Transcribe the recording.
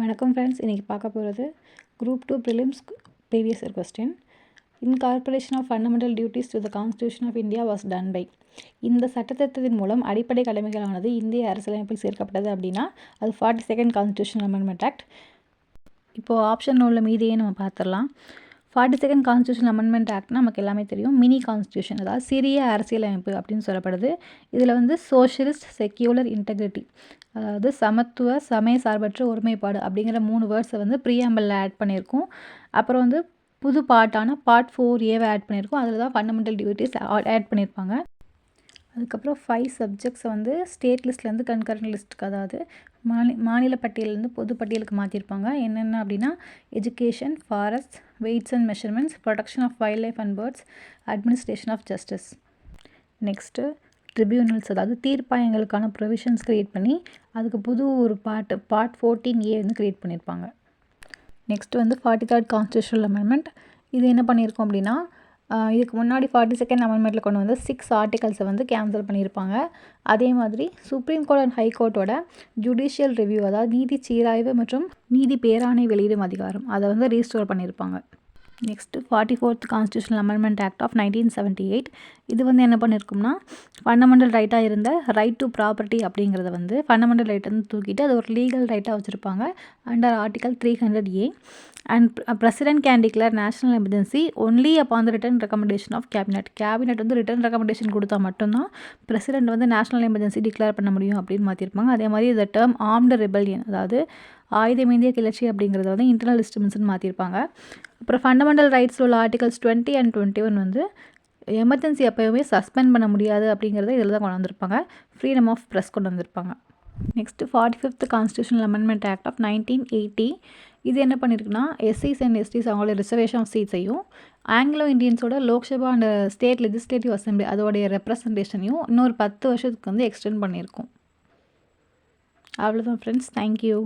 வணக்கம் ஃப்ரெண்ட்ஸ். இன்றைக்கி பார்க்க போகிறது group 2 prelims previous year question. Incorporation of fundamental duties to the constitution of India was done by. இந்த சட்டத்திட்டத்தின் மூலம் அடிப்படை கடமைகளானது இந்திய அரசியலமைப்பில் சேர்க்கப்பட்டது அப்படின்னா அது 42nd கான்ஸ்டியூஷனல் அமெண்ட்மெண்ட் ஆக்ட். இப்போது ஆப்ஷன் உள்ள மீதியே நம்ம பார்த்துடலாம். 42nd கான்ஸ்டியூஷனல் அமெண்ட்மெண்ட் ஆக்ட் நமக்கு எல்லாமே தெரியும். மினி கான்ஸ்டியூஷன், அதாவது சிறிய அரசியலமைப்பு அப்படின்னு சொல்லப்படுது. இதில் வந்து சோஷியலிஸ்ட், செக்யூலர், இன்டெகிரிட்டி, அதாவது சமத்துவ, சமய சார்பற்ற ஒருமைப்பாடு அப்படிங்கிற 3 வேர்ட்ஸை வந்து ப்ரீஆம்பிளில் ஆட் பண்ணியிருக்கோம். அப்புறம் வந்து புது பார்ட்டான பார்ட் 4A ஆட் பண்ணியிருக்கோம். அதில் தான் ஃபண்டமெண்டல் டியூட்டிஸ் ஆட் பண்ணியிருப்பாங்க. அதுக்கப்புறம் 5 சப்ஜெக்ட்ஸை வந்து ஸ்டேட் லிஸ்ட்லேருந்து கன்கரண்ட் லிஸ்ட்டுக்கு, அதாவது மாநில பட்டியலேருந்து பொது பட்டியலுக்கு மாற்றிருப்பாங்க. என்னென்ன அப்படின்னா education, forest, weights and measurements, protection of wild life and birds, administration of justice. Next tribunals, அதாவது தீர்ப்பாயங்களுக்கான ப்ரொவிஷன்ஸ் க்ரியேட் பண்ணி அதுக்கு புது ஒரு பார்ட் 14A வந்து க்ரியேட் பண்ணியிருப்பாங்க. நெக்ஸ்ட்டு வந்து 43rd கான்ஸ்டியூஷனல் அமெண்ட்மெண்ட். இது என்ன பண்ணியிருக்கோம் அப்படின்னா இதுக்கு முன்னாடி 42nd அமெண்ட்மெண்ட்டில் கொண்டு வந்து 6 ஆர்டிகல்ஸை வந்து கேன்சல் பண்ணியிருப்பாங்க. அதே மாதிரி சுப்ரீம் கோர்ட் அண்ட் ஹைகோர்ட்டோட ஜுடிஷியல் ரிவ்யூ, அதாவது நீதி சீராய்வு மற்றும் நீதி பேராணை வெளியிடும் அதிகாரம், அதை வந்து ரீஸ்டோர் பண்ணியிருப்பாங்க. Next 44th constitutional amendment act of 1978. இது வந்து என்ன பண்ணியிருக்கும்னா ஃபண்டமெண்டல் ரைட்டாக இருந்த ரைட் டு ப்ராப்பர்ட்டி அப்படிங்கிறத வந்து ஃபண்டமெண்டல் ரைட் வந்து தூக்கிட்டு அது ஒரு லீகல் ரைட்டாக வச்சுருப்பாங்க under article 300A. And president can declare national emergency only upon the written recommendation of cabinet வந்து ரிட்டன் ரெக்கமெண்டேஷன் கொடுத்தா மட்டும்தான் பிரசிடென்ட் வந்து நேஷனல் எமர்ஜென்சி டிக்ளேர் பண்ண முடியும் அப்படின்னு மாற்றிருப்பாங்க. அதே மாதிரி இந்த டேர்ம் ஆர்ம்டு ரெபல்லியன், அதாவது ஆயுதமேந்திய கிளர்ச்சி அப்படிங்கிறத வந்து இன்டர்னல் டிஸ்டர்பன்ஸ்னு மாற்றிருப்பாங்க. அப்புறம் ஃபண்டமெண்டல் ரைட்ஸில் உள்ள ஆர்டிகல்ஸ் 20 and 21 வந்து எமர்ஜென்சி எப்போயுமே சஸ்பெண்ட் பண்ண முடியாது அப்படிங்கிறத இதில் தான் கொண்டு வந்திருப்பாங்க. ஃப்ரீடம் ஆஃப் ப்ரெஸ் கொண்டு வந்திருப்பாங்க. Next 45th constitutional amendment act of 1980. இது என்ன பண்ணியிருக்குன்னா எஸ்சிஸ் அண்ட் எஸ்டிஸ் அவங்களோட ரிசர்வேஷன் ஆஃப் சீட்ஸையும் ஆங்கிலோ இண்டியன்ஸோட Lok Sabha and state legislative assembly அதோடைய ரெப்ரசன்டேஷனையும் இன்னொரு 10 வருஷத்துக்கு வந்து எக்ஸ்டெண்ட் பண்ணியிருக்கோம். அவ்வளோதான் ஃப்ரெண்ட்ஸ். தேங்க்யூ.